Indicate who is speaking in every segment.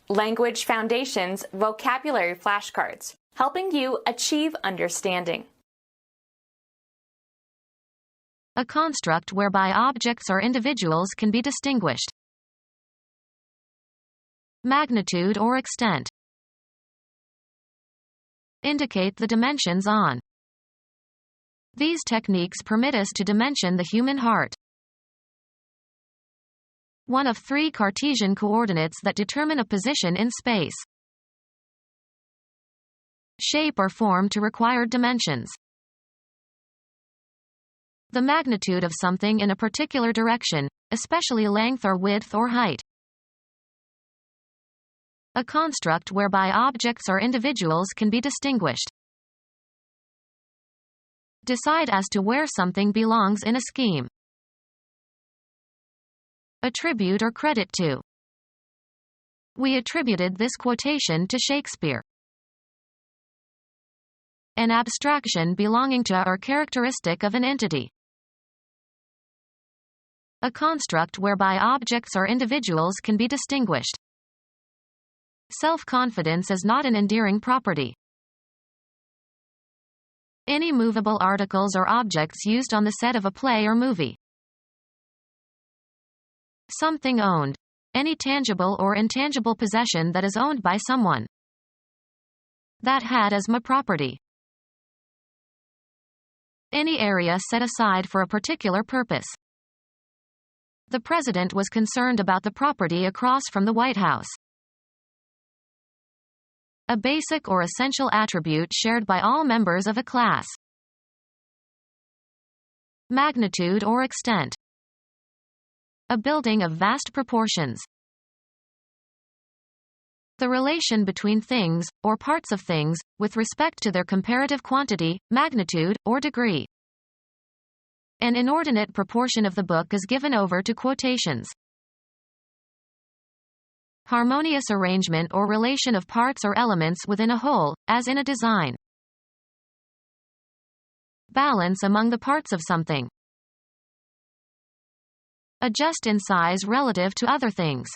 Speaker 1: Language Foundations Vocabulary Flashcards, helping you achieve understanding.
Speaker 2: A construct whereby objects or individuals can be distinguished. Magnitude or extent. Indicate the dimensions on. These techniques permit us to dimension the human heart. One of three Cartesian coordinates that determine a position in space. Shape or form to required dimensions. The magnitude of something in a particular direction, especially length or width or height. A construct whereby objects or individuals can be distinguished. Decide as to where something belongs in a scheme. Attribute or credit to. We attributed this quotation to Shakespeare. An abstraction belonging to or characteristic of an entity. A construct whereby objects or individuals can be distinguished. Self-confidence is not an endearing property. Any movable articles or objects used on the set of a play or movie. Something owned. Any tangible or intangible possession that is owned by someone. That had as my property. Any area set aside for a particular purpose. The president was concerned about the property across from the White House. A basic or essential attribute shared by all members of a class. Magnitude or extent. A building of vast proportions. The relation between things, or parts of things, with respect to their comparative quantity, magnitude, or degree. An inordinate proportion of the book is given over to quotations. Harmonious arrangement or relation of parts or elements within a whole, as in a design. Balance among the parts of something. Adjust in size relative to other things.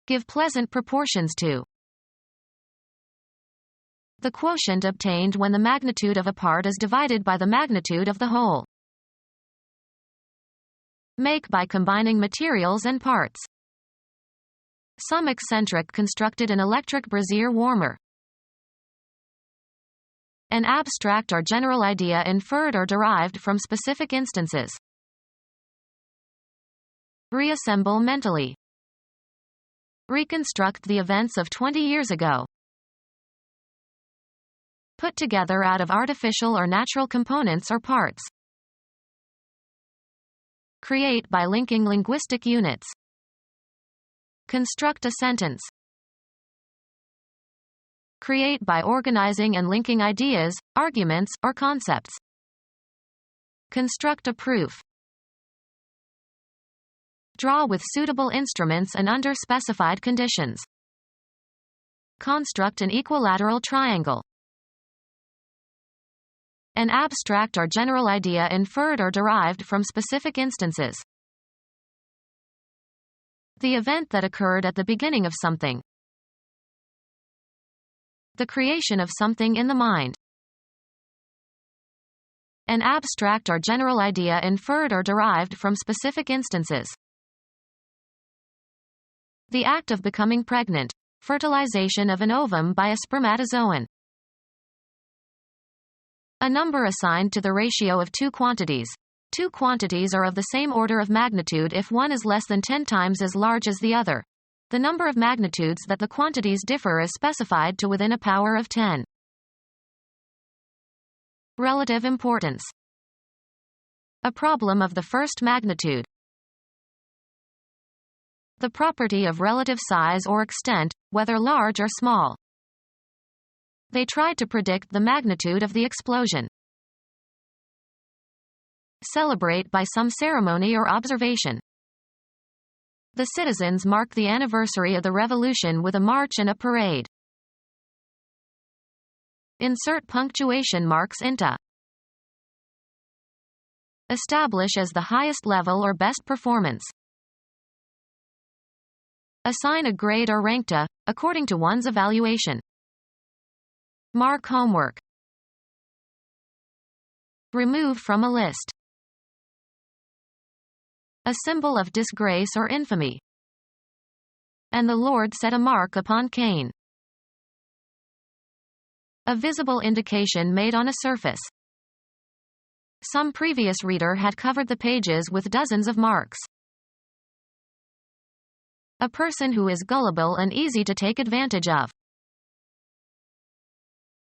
Speaker 2: Give pleasant proportions to. The quotient obtained when the magnitude of a part is divided by the magnitude of the whole. Make by combining materials and parts. Some eccentric constructed an electric brazier warmer. An abstract or general idea inferred or derived from specific instances. Reassemble mentally. Reconstruct the events of 20 years ago. Put together out of artificial or natural components or parts. Create by linking linguistic units. Construct a sentence. Create by organizing and linking ideas, arguments, or concepts. Construct a proof. Draw with suitable instruments and under specified conditions. Construct an equilateral triangle. An abstract or general idea inferred or derived from specific instances. The event that occurred at the beginning of something. The creation of something in the mind. An abstract or general idea inferred or derived from specific instances. The act of becoming pregnant. Fertilization of an ovum by a spermatozoan. A number assigned to the ratio of two quantities. Two quantities are of the same order of magnitude if one is less than 10 times as large as the other. The number of magnitudes that the quantities differ is specified to within a power of 10. Relative importance. A problem of the first magnitude. The property of relative size or extent, whether large or small. They tried to predict the magnitude of the explosion. Celebrate by some ceremony or observation. The citizens mark the anniversary of the revolution with a march and a parade. Insert punctuation marks into. Establish as the highest level or best performance. Assign a grade or rank to, according to one's evaluation. Mark homework. Remove from a list. A symbol of disgrace or infamy. And the Lord set a mark upon Cain. A visible indication made on a surface. Some previous reader had covered the pages with dozens of marks. A person who is gullible and easy to take advantage of.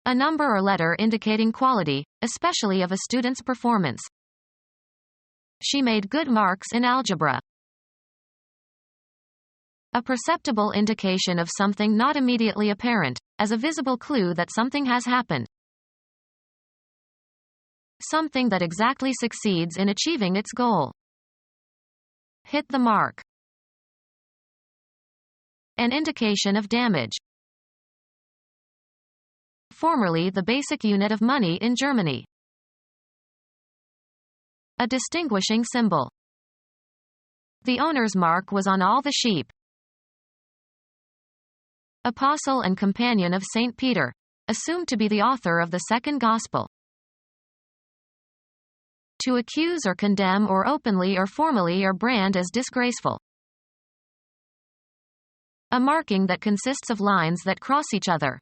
Speaker 2: A number or letter indicating quality, especially of a student's performance. She made good marks in algebra. A perceptible indication of something not immediately apparent, as a visible clue that something has happened. Something that exactly succeeds in achieving its goal. Hit the mark. An indication of damage. Formerly the basic unit of money in Germany. A distinguishing symbol. The owner's mark was on all the sheep. Apostle and companion of St. Peter, assumed to be the author of the second gospel. To accuse or condemn or openly or formally or brand as disgraceful. A marking that consists of lines that cross each other.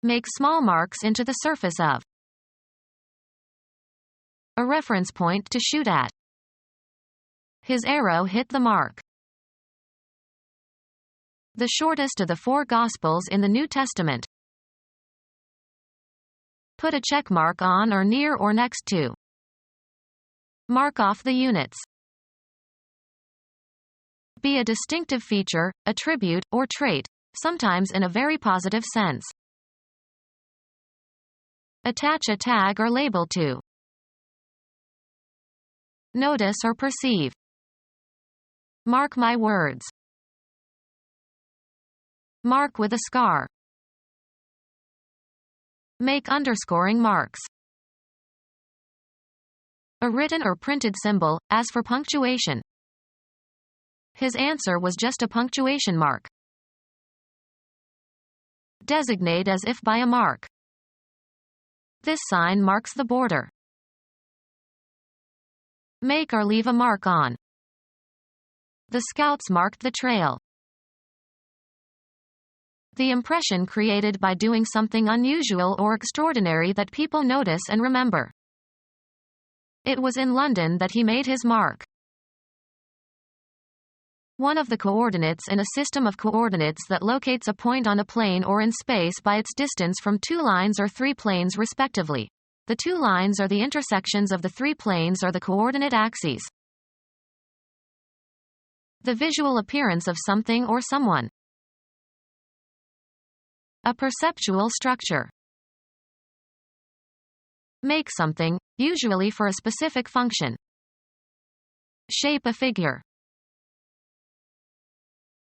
Speaker 2: Make small marks into the surface of. A reference point to shoot at. His arrow hit the mark. The shortest of the 4 Gospels in the New Testament. Put a check mark on or near or next to. Mark off the units. Be a distinctive feature, attribute, or trait, sometimes in a very positive sense. Attach a tag or label to. Notice or perceive. Mark my words. Mark with a scar. Make underscoring marks. A written or printed symbol, as for punctuation. His answer was just a punctuation mark. Designate as if by a mark. This sign marks the border. Make or leave a mark on. The scouts marked the trail. The impression created by doing something unusual or extraordinary that people notice and remember. It was in London that he made his mark. One of the coordinates in a system of coordinates that locates a point on a plane or in space by its distance from 2 lines or 3 planes respectively. The 2 lines are the intersections of the 3 planes or the coordinate axes. The visual appearance of something or someone. A perceptual structure. Make something, usually for a specific function. Shape a figure.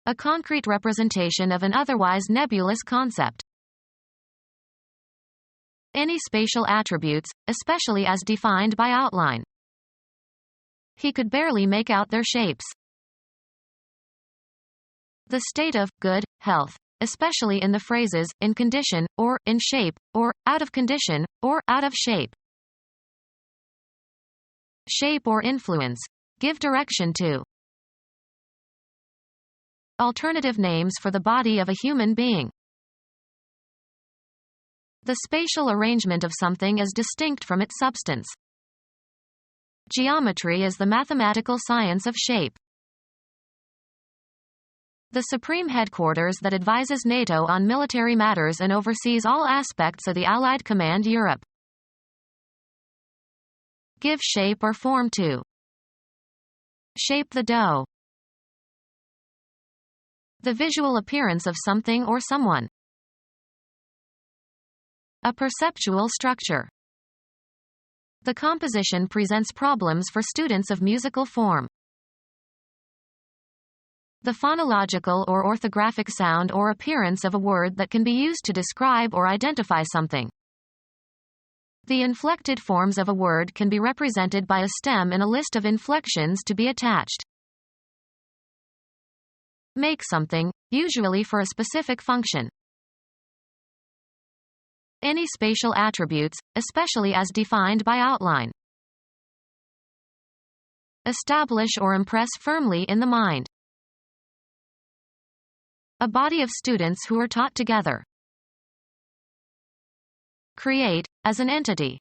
Speaker 2: A concrete representation of an otherwise nebulous concept. Any spatial attributes, especially as defined by outline. He could barely make out their shapes. The state of good health, especially in the phrases in condition, or in shape, or out of condition, or out of shape. Shape or influence. Give direction to. Alternative names for the body of a human being. The spatial arrangement of something is distinct from its substance. Geometry is the mathematical science of shape. The supreme headquarters that advises NATO on military matters and oversees all aspects of the Allied Command Europe. Give shape or form to. Shape the dough. The visual appearance of something or someone. A perceptual structure. The composition presents problems for students of musical form. The phonological or orthographic sound or appearance of a word that can be used to describe or identify something. The inflected forms of a word can be represented by a stem in a list of inflections to be attached. Make something, usually for a specific function. Any spatial attributes, especially as defined by outline. Establish or impress firmly in the mind. A body of students who are taught together. Create, as an entity.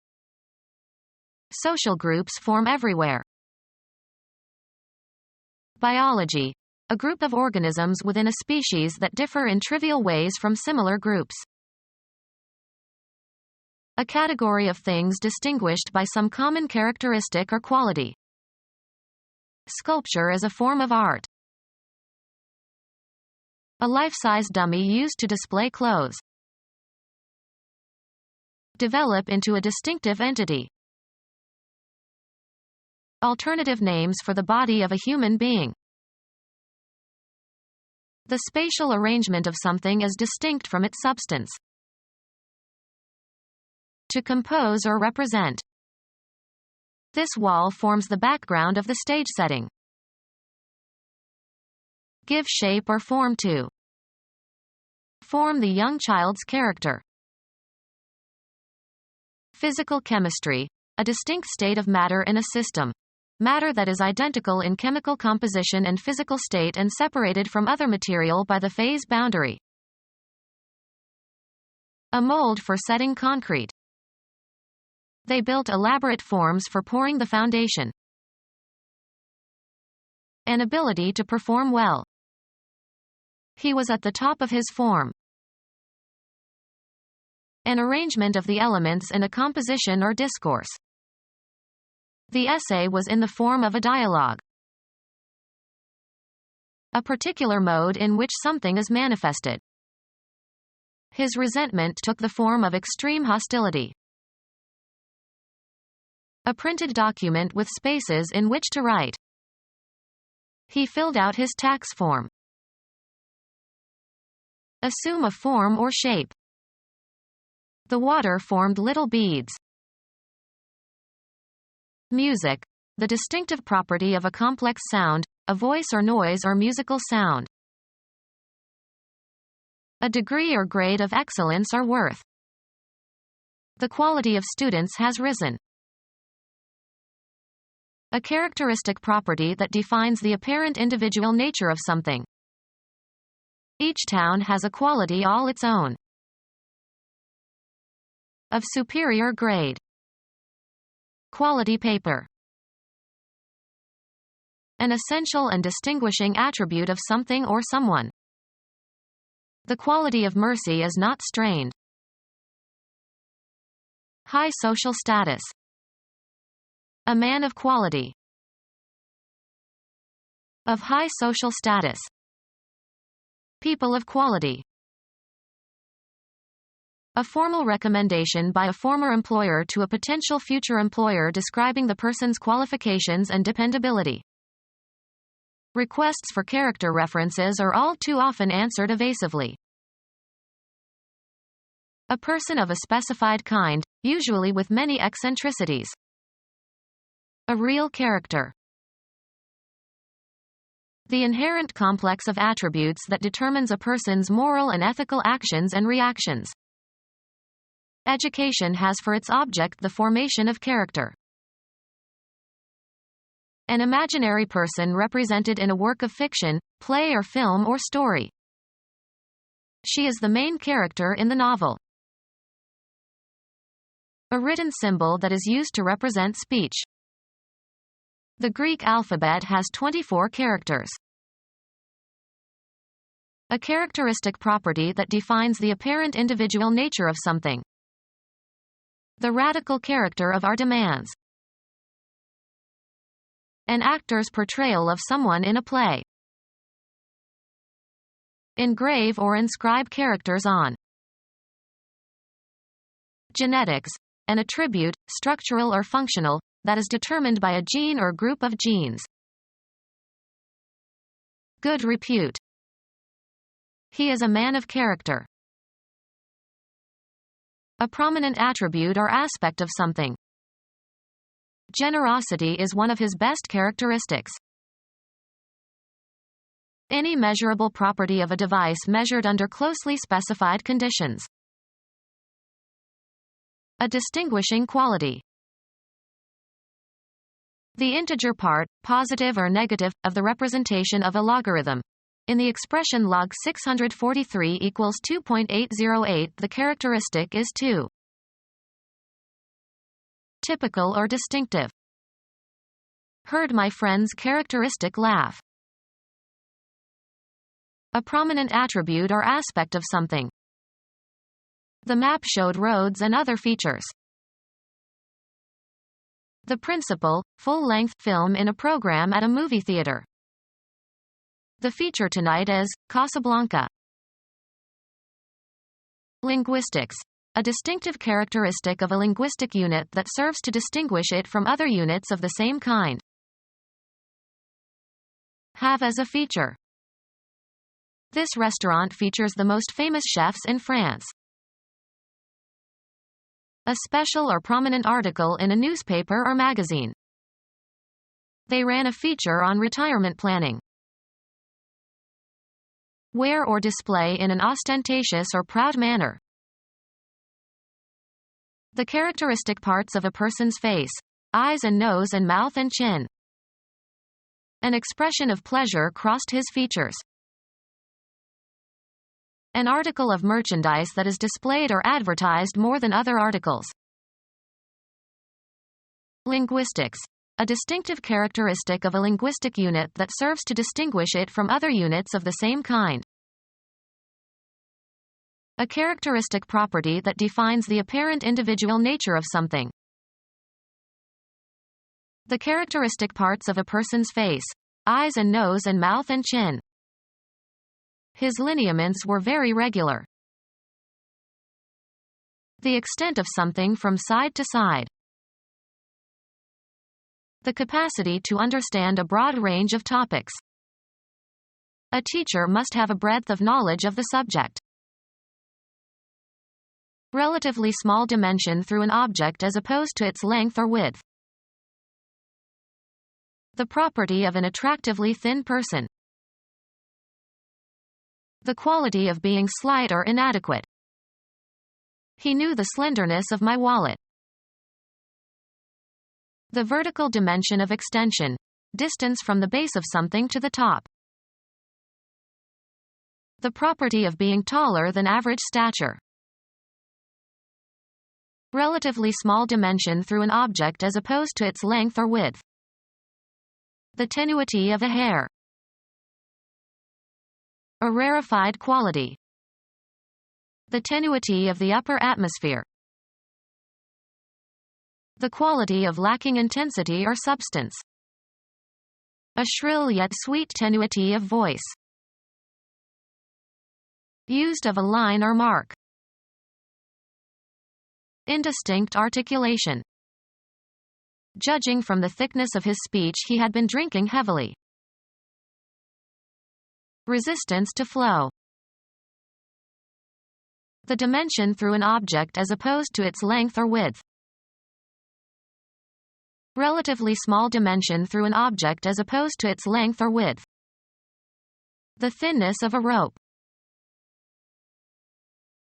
Speaker 2: Social groups form everywhere. Biology. A group of organisms within a species that differ in trivial ways from similar groups. A category of things distinguished by some common characteristic or quality. Sculpture is a form of art. A life-size dummy used to display clothes. Develop into a distinctive entity. Alternative names for the body of a human being. The spatial arrangement of something is distinct from its substance. To compose or represent. This wall forms the background of the stage setting. Give shape or form to. Form the young child's character. Physical chemistry. A distinct state of matter in a system. Matter that is identical in chemical composition and physical state and separated from other material by the phase boundary. A mold for setting concrete. They built elaborate forms for pouring the foundation. An ability to perform well. He was at the top of his form. An arrangement of the elements in a composition or discourse. The essay was in the form of a dialogue. A particular mode in which something is manifested. His resentment took the form of extreme hostility. A printed document with spaces in which to write. He filled out his tax form. Assume a form or shape. The water formed little beads. Music. The distinctive property of a complex sound, a voice or noise or musical sound. A degree or grade of excellence or worth. The quality of students has risen. A characteristic property that defines the apparent individual nature of something. Each town has a quality all its own. Of superior grade. Quality paper. An essential and distinguishing attribute of something or someone. The quality of mercy is not strained. High social status. A man of quality. Of high social status. People of quality. A formal recommendation by a former employer to a potential future employer describing the person's qualifications and dependability. Requests for character references are all too often answered evasively. A person of a specified kind, usually with many eccentricities. A real character. The inherent complex of attributes that determines a person's moral and ethical actions and reactions. Education has for its object the formation of character. An imaginary person represented in a work of fiction, play or film or story. She is the main character in the novel. A written symbol that is used to represent speech. The Greek alphabet has 24 characters. A characteristic property that defines the apparent individual nature of something. The radical character of our demands. An actor's portrayal of someone in a play. Engrave or inscribe characters on. Genetics. An attribute, structural or functional, that is determined by a gene or group of genes. Good repute. He is a man of character. A prominent attribute or aspect of something. Generosity is one of his best characteristics. Any measurable property of a device measured under closely specified conditions. A distinguishing quality. The integer part, positive or negative, of the representation of a logarithm. In the expression log 643 equals 2.808, the characteristic is 2. Typical or distinctive. Heard my friend's characteristic laugh. A prominent attribute or aspect of something. The map showed roads and other features. The principal, full-length film in a program at a movie theater. The feature tonight is Casablanca. Linguistics. A distinctive characteristic of a linguistic unit that serves to distinguish it from other units of the same kind. Have as a feature. This restaurant features the most famous chefs in France. A special or prominent article in a newspaper or magazine. They ran a feature on retirement planning. Wear or display in an ostentatious or proud manner. The characteristic parts of a person's face: eyes and nose and mouth and chin. An expression of pleasure crossed his features. An article of merchandise that is displayed or advertised more than other articles. Linguistics. A distinctive characteristic of a linguistic unit that serves to distinguish it from other units of the same kind. A characteristic property that defines the apparent individual nature of something. The characteristic parts of a person's face: eyes and nose and mouth and chin. His lineaments were very regular. The extent of something from side to side. The capacity to understand a broad range of topics. A teacher must have a breadth of knowledge of the subject. Relatively small dimension through an object as opposed to its length or width. The property of an attractively thin person. The quality of being slight or inadequate. He knew the slenderness of my wallet. The vertical dimension of extension. Distance from the base of something to the top. The property of being taller than average stature. Relatively small dimension through an object as opposed to its length or width. The tenuity of a hair. A rarefied quality. The tenuity of the upper atmosphere. The quality of lacking intensity or substance. A shrill yet sweet tenuity of voice. Used of a line or mark. Indistinct articulation. Judging from the thickness of his speech, he had been drinking heavily. Resistance to flow. The dimension through an object as opposed to its length or width. Relatively small dimension through an object as opposed to its length or width. The thinness of a rope.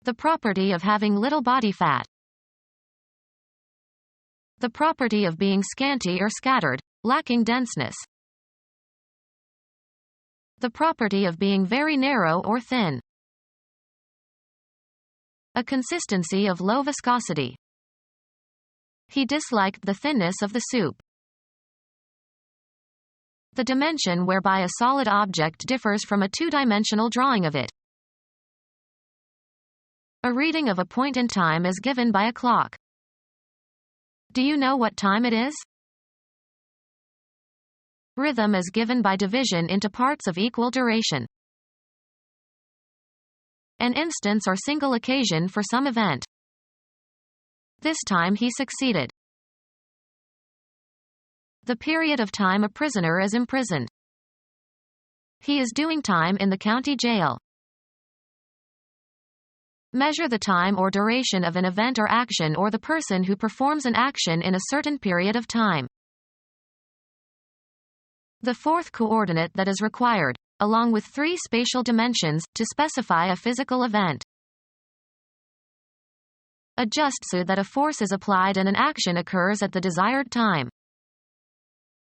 Speaker 2: The property of having little body fat. The property of being scanty or scattered, lacking denseness. The property of being very narrow or thin. A consistency of low viscosity. He disliked the thinness of the soup. The dimension whereby a solid object differs from a two-dimensional drawing of it. A reading of a point in time is given by a clock. Do you know what time it is? Rhythm is given by division into parts of equal duration. An instance or single occasion for some event. This time he succeeded. The period of time a prisoner is imprisoned. He is doing time in the county jail. Measure the time or duration of an event or action or the person who performs an action in a certain period of time. The fourth coordinate that is required. along with 3 spatial dimensions, to specify a physical event. Adjust so that a force is applied and an action occurs at the desired time.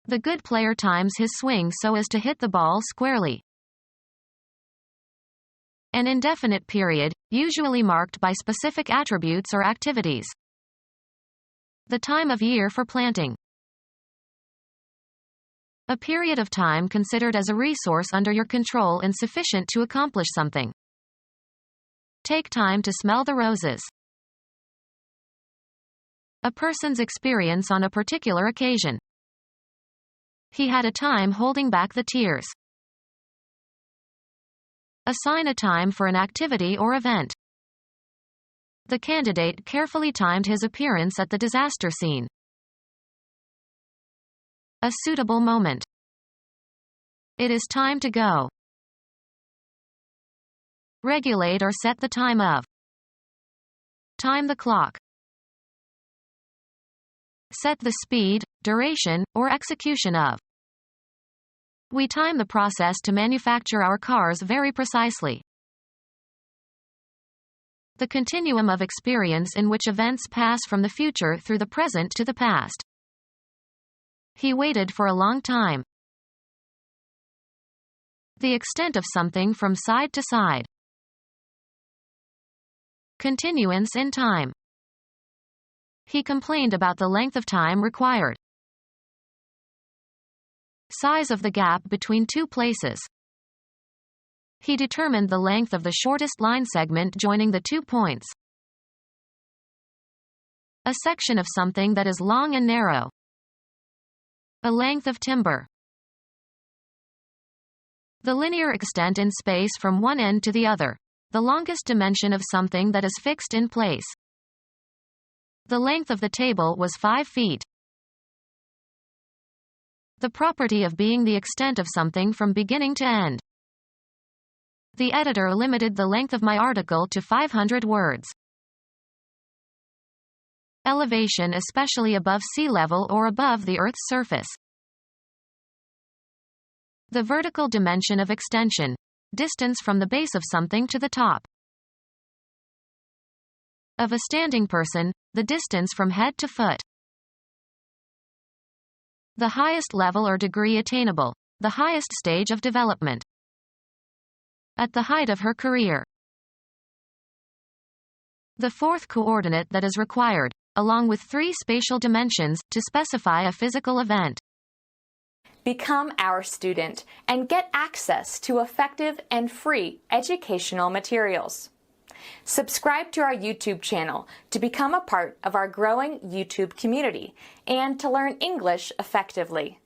Speaker 2: The good player times his swing so as to hit the ball squarely. An indefinite period, usually marked by specific attributes or activities. The time of year for planting. A period of time considered as a resource under your control and sufficient to accomplish something. Take time to smell the roses. A person's experience on a particular occasion. He had a time holding back the tears. Assign a time for an activity or event. The candidate carefully timed his appearance at the disaster scene. A suitable moment. It is time to go. Regulate or set the time of. Time the clock. Set the speed, duration, or execution of. We time the process to manufacture our cars very precisely. The continuum of experience in which events pass from the future through the present to the past. He waited for a long time. The extent of something from side to side. Continuance in time. He complained about the length of time required. Size of the gap between 2 places. He determined the length of the shortest line segment joining the 2 points. A section of something that is long and narrow. A length of timber. The linear extent in space from one end to the other. The longest dimension of something that is fixed in place. The length of the table was 5 feet. The property of being the extent of something from beginning to end. The editor limited the length of my article to 500 words. Elevation especially above sea level or above the Earth's surface. The vertical dimension of extension. Distance from the base of something to the top. Of a standing person, the distance from head to foot. The highest level or degree attainable. The highest stage of development. At the height of her career. The 4th coordinate that is required, along with 3 spatial dimensions, to specify a physical event.
Speaker 1: Become our student and get access to effective and free educational materials. Subscribe to our YouTube channel to become a part of our growing YouTube community and to learn English effectively.